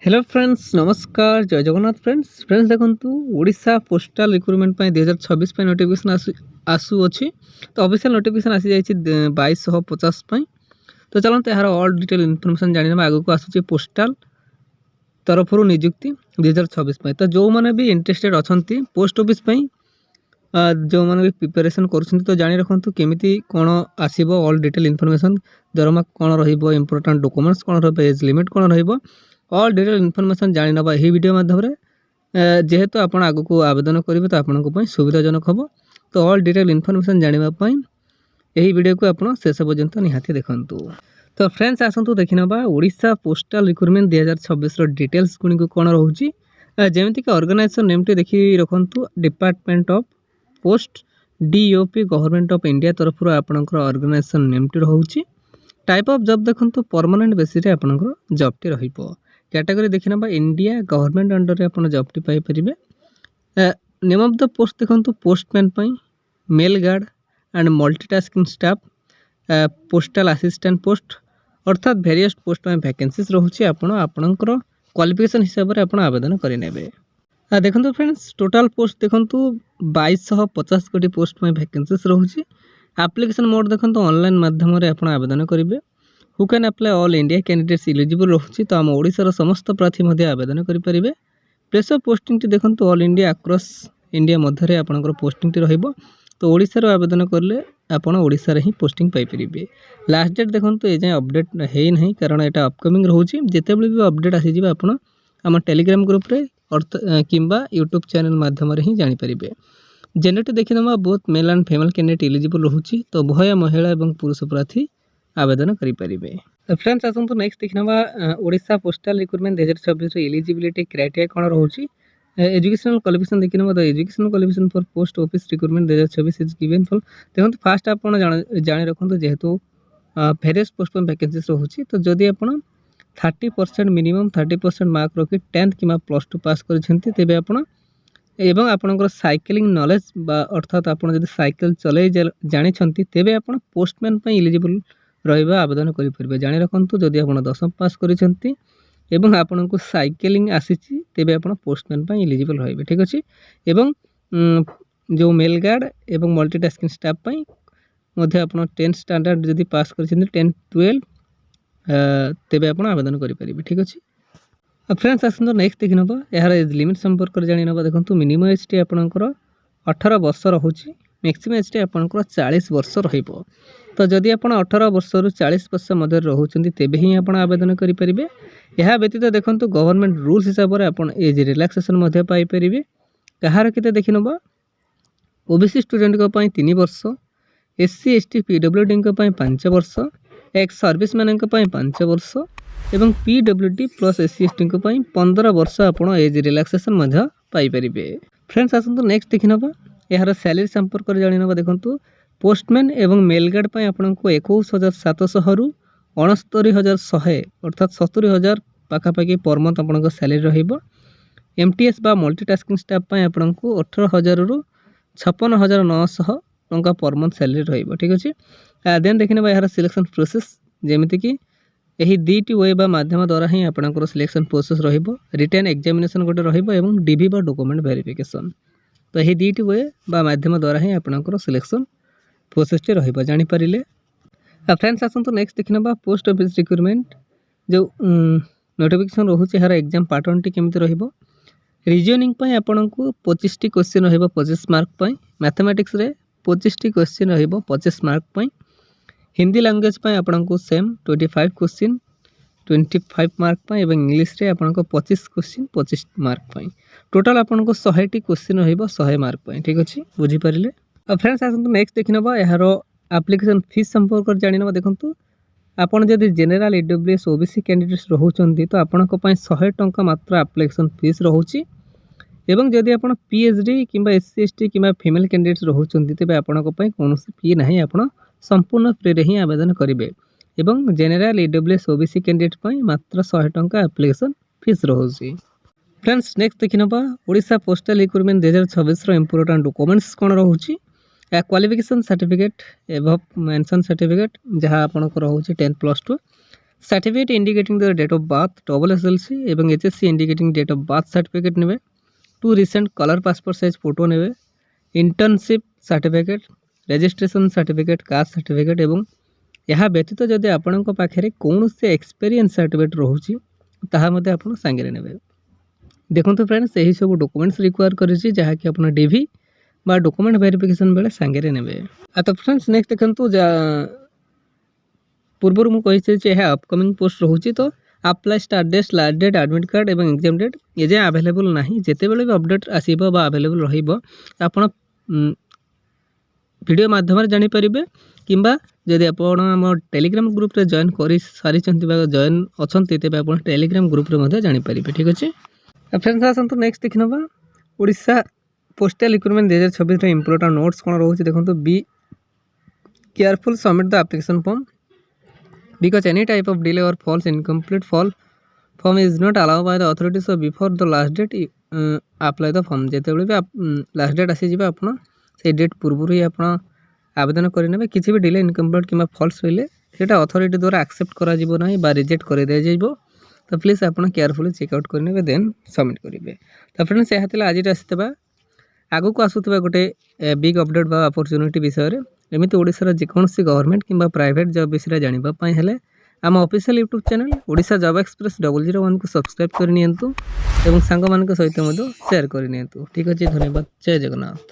Hello friends नमस्कार जय Jagannath friends देखंतु ओडिशा पोस्टल रिक्रुटमेंट 2026 नोटिफिकेशन आसु अच्छी तो ऑफिशियल नोटिफिकेशन आसी जाइए 2250 तो चलते यार ऑल डिटेल इनफॉरमेशन जाना आगे को आसूँ पोस्टाल तरफ निजुक्ति 2026 तो जो मैंने भी इंटरेस्टेड अच्छा पोस्ट ऑफिस जो मैंने भी प्रिपेरेसन कर तो जानी रखु केमी कौन आसो ऑल डिटेल इनफॉरमेशन दरमा कौन इंपोर्टेंट डॉक्यूमेंट्स कौन एज लिमिट कौन ऑल डिटेल इनफॉरमेशन जानी ना यही वीडियो माध्यम जेहेतु आप आग को आवेदन करेंगे तो आपंप सुविधाजनक हम तो ऑल डिटेल इनफॉरमेशन जानापी यही वीडियो को आप शेष पर्यंत निहाती देखु तो फ्रेंड्स आसतु देखी ना Odisha postal recruitment 2026 details Gudi कौन रोचे जमीक ऑर्गेनाइजेशन नेमटी देखी रखु department of post DOP government of India तरफ आपंकर ऑर्गेनाइजेशन नेमटी रोचे टाइप ऑफ जॉब देखो परमानेंट बेसिस आपंकर जॉबटी रही कैटेगरी देखी ना इंडिया गवर्नमेंट अंडर आप जॉबटी पाइपर नेम ऑफ द पोस्ट देखो postman mail guard and multitasking staff postal assistant post अर्थात भेरियस पोस्ट में वैकेंसीज रोचे आपणकर क्वालिफिकेशन हिसाब से आप आवेदन करेंगे देखो फ्रेंड्स टोटाल पोस्ट देखो 2250 गोटी पोस्ट में वैकेंसीज रोचे एप्लिकेशन मोड देखो ऑनलाइन माध्यम आप आवेदन करेंगे who can apply all India candidates eligible रोचे तो आम ओडिशार समस्त प्रार्थी आवेदन करेंगे प्लेस ऑफ पोस्टिंग देखो ऑल इंडिया अक्रॉस इंडिया मध्य आपंकर पोस्टिंग रहिबो तो ओडिशार आवेदन करें आपड़ ओडिशार ही पोस्टिंग पाइपर लास्ट डेट देखो ये जाए अपडेट है नहीं कारण यहाँ अपकमिंग रोचे जिते भी अपडेट आसीज आप टेलीग्राम ग्रुप रे किंबा यूट्यूब चैनल माध्यम ही जानीपर जेनेट देखी ना बहुत male and female candidate eligible रोचे तो उभय महिला और पुरुष प्रार्थी आवेदन करेंगे फ्रेंड्स आसतु नेक्स्ट देखी ना Odisha postal recruitment 2026 eligibility criteria कौन रोचे एजुकेशनल क्वालिफिकेशन देखी ना educational qualification for post office recruitment 2026 is given for देखो फास्ट आप जानी रखु जेहेतु भेरियस पोस्ट पर वैकेंसीज रोचे तो जदि आप 30% मिनिमम 30% मार्क रखी 10th कि +2 पास करेंगे आप एवं आपणकर साइकेलिंग नॉलेज अर्थात आप साइकेल चलाई जानी तेबे आप पोस्टमैन इलिजिबल रहा आवेदन करेंगे जानी रखु जदि आप 10th पास करेंगे एवं आपन को साइकेलिंग आसी तेबे आप पोस्टमैन इलिजिबल रहे ठीक अच्छे एवं जो मेल गार्ड एवं मल्टीटास्किंग स्टाफ मध्य आप 10th स्टैंडर्ड जदि पास कर 10, 12 तेबे आप आवेदन करेंगे ठीक अच्छे फ्रेंड्स आसतु नेक्स्ट देखी ना यार एज लिमिट संपर्क जानी ना देखो मिनिमम एज टी आपंकर 18 वर्ष रोचे मैक्सिमम एज टी आपंकर 40 वर्ष रहिबो तो जदि आप 18 वर्ष रु 40 वर्ष मध्य रोचंती तेबे ही आप आवेदन करेंगे यह व्यतीत देखो गवर्नमेंट रूल्स हिसाब से आप एज रिलैक्सेशन पाइपर कहार के देखी ना ओबीसी स्टूडेंट 3 वर्ष एससी एसटी पीडब्ल्यूडी 5 वर्ष एक्स सर्विस मैन 5 वर्ष एवं पीडब्ल्यूडी प्लस एससी एसटी 15 वर्ष आप एज रिलैक्सेशन पाइपर फ्रेंड्स आसतु नेक्स्ट देखी ना यार सैलरी संपर्क जानी ना देखो पोस्टमैन एवं मेल गार्ड आपन को 21,700 रु 69,100 अर्थात 70,000 पाखापाखि पर मंथ आप सैलरी रहिबो एमटीएस बा मल्टीटास्किंग स्टाफ आपन को 18,000 रु 56,900 टंका पर मंथ सैलरी रहिबो ठीक अच्छे देन देखिना यार सिलेक्शन प्रोसेस जेमिति कि यही दुईटी वे बा माध्यम द्वारा ही आपनकर सिलेक्शन प्रोसेस रहिबो रिटन एग्जामिनेशन गोटे रहिबो एवं डीवी बा डॉक्यूमेंट वेरिफिकेशन तो यही दुईटी वे बा माध्यम द्वारा ही आपनकर सिलेक्शन प्रोसेस टी रहिबो जानि परिले फ्रेंड्स आसतु नेक्स्ट देखी ना पोस्ट ऑफिस रिक्रुटमेंट जो नोटिफिकेशन रोचे यार एग्जाम पैटर्न टी केमिति रहिबो रीजनिंग आपन को 25 टी क्वेश्चन रहिबो 25 मार्क मैथमेटिक्स रे 25 टी क्वेश्चन रहिबो 25 मार्क हिंदी लैंग्वेज आपन को सेम 25 क्वेश्चन 25 मार्क एवं इंग्लिश रे आपन को 25 क्वेश्चन 25 मार्क टोटाल आपन को 100 टी क्वेश्चन रहिबो 100 मार्क ठीक अच्छे बुझी परिले फ्रेंड्स आसतु नेक्स्ट देखी ना यार एप्लिकेशन फीस संपर्क जानी ना देखो आपन जदि जेनेराल ईडब्ल्यूएस ओबीसी कैंडिडेट्स रोचंती तो आपन को 100 टंका मात्र एप्लिकेशन फीस रोचे एवं जदि आप पीएचडी किंबा एससी एसटी किंबा फीमेल कैंडिडेट्स रोचंती तेबे आपन को कौन फी नहीं आप संपूर्ण फ्री रे ही आवेदन करेंगे एवं जेनेराल ईडब्ल्यूएस ओबीसी कैंडिडेट मात्र 100 टंका एप्लिकेशन फीस रोचे फ्रेंड्स नेक्स्ट देखी ना Odisha postal recruitment 2026 important documents कौन रोचे क्वालिफिकेशन सर्टिफिकेट एवं मेंशन सर्टिफिकेट जहाँ आपंकर रोचे 10+2 certificate indicating the date of birth double SLC এবং HSC indicating date of birth certificate নেবে। 2 recent colour passport size photo ନେବେ। Internship certificate, registration certificate, caste certificate ଏବଂ ଏହା ବ୍ୟତୀତ ଯଦି ଆପଣଙ୍କ ପାଖରେ କୌଣସି ଏକ୍ସପିରିଏନ୍ସ ସାର୍ଟିଫିକେଟ୍ ରହୁଛି ତାହା ମଧ୍ୟ ଆପଣ ସାଙ୍ଗରେ ନେବେ। ଦେଖନ୍ତୁ ଫ୍ରେଣ୍ଡସ୍, ଏହି ସବୁ ଡକୁମେଣ୍ଟସ୍ ରିକ୍ୱାର କରିଛି ଯାହାକି ଆପଣ ଡିଭି ବା ଡକୁମେଣ୍ଟ ଭେରିଫିକେସନ୍ ବେଳେ ସାଙ୍ଗରେ ନେବେ। ତ ଫ୍ରେଣ୍ଡସ୍ ନେକ୍ସଟ ଦେଖନ୍ତୁ, ପୂର୍ବରୁ ମୁଁ କହିଛି ଯେ ଏହା ଅପକମିଂ ପୋଷ୍ଟ ରହୁଛି। ତ apply start date, last date, admit card ଏବଂ ଏକ୍ଜାମ୍ ଡେଟ୍ ଏଯାଏଁ ଆଭେଲେବୁଲ୍ ନାହିଁ। ଯେତେବେଳେ ବି ଅପଡ଼େଟ୍ ଆସିବ ବା ଆଭେଲେବୁଲ୍ ରହିବ ଆପଣ ଭିଡ଼ିଓ ମାଧ୍ୟମରେ ଜାଣିପାରିବେ, କିମ୍ବା ଯଦି ଆପଣ ଆମ ଟେଲିଗ୍ରାମ ଗ୍ରୁପ୍ରେ ଜଏନ୍ କରିସାରିଛନ୍ତି ବା ଜଏନ୍ ଅଛନ୍ତି ତେବେ ଆପଣ ଟେଲିଗ୍ରାମ ଗ୍ରୁପ୍ରେ ମଧ୍ୟ ଜାଣିପାରିବେ। ଠିକ୍ ଅଛି। ଫ୍ରେଣ୍ଡସ୍ ଆସନ୍ତୁ ନେକ୍ସଟ ଦେଖିନେବା ଓଡ଼ିଶା ପୋଷ୍ଟାଲ ରିକ୍ରୁଟମେଣ୍ଟ 2026ର ଇମ୍ପୋର୍ଟାଣ୍ଟ ନୋଟ୍ସ କ'ଣ ରହୁଛି ଦେଖନ୍ତୁ। Be careful, submit the application form because any type of delay or false incomplete form is not allowed by the authorities, so before the last date apply the form। ଯେତେବେଳେ ବି last date ଆସିଯିବ ଆପଣ ସେଇ date ପୂର୍ବରୁ ହିଁ ଆପଣ ଆବେଦନ କରିନେବେ। କିଛି ବି ଡିଲେ, ଇନକମ୍ପ୍ଲିଟ୍ କିମ୍ବା ଫଲ୍ସ ରହିଲେ ସେଇଟା ଅଥରିଟି ଦ୍ୱାରା ଆକ୍ସେପ୍ଟ କରାଯିବ ନାହିଁ ବା ରିଜେକ୍ଟ କରିଦିଆଯିବ। ତ ପ୍ଲିଜ୍ ଆପଣ କେୟାରଫୁଲି ଚେକ୍ ଆଉଟ୍ କରିନେବେ, ଦେନ୍ ସବମିଟ୍ କରିବେ। ତ ଫ୍ରେଣ୍ଡସ୍ ଏହା ଥିଲା ଆଜିର ଆସିଥିବା ଆଗକୁ ଆସୁଥିବା ଗୋଟେ ବିଗ୍ ଅପଡ଼େଟ୍ ବା ଅପରଚ୍ୟୁନିଟି ବିଷୟରେ। ଏମିତି ଓଡ଼ିଶାର ଯେକୌଣସି ଗଭର୍ଣ୍ଣମେଣ୍ଟ କିମ୍ବା ପ୍ରାଇଭେଟ୍ ଜବ୍ ବିଷୟରେ ଜାଣିବା ପାଇଁ ହେଲେ ଆମ official YouTube channel Odisha job express 001କୁ ସବସ୍କ୍ରାଇବ୍ କରିନିଅନ୍ତୁ ଏବଂ ସାଙ୍ଗମାନଙ୍କ ସହିତ ମଧ୍ୟ ସେୟାର କରିନିଅନ୍ତୁ। ଠିକ୍ ଅଛି, ଧନ୍ୟବାଦ। ଜୟ ଜଗନ୍ନାଥ।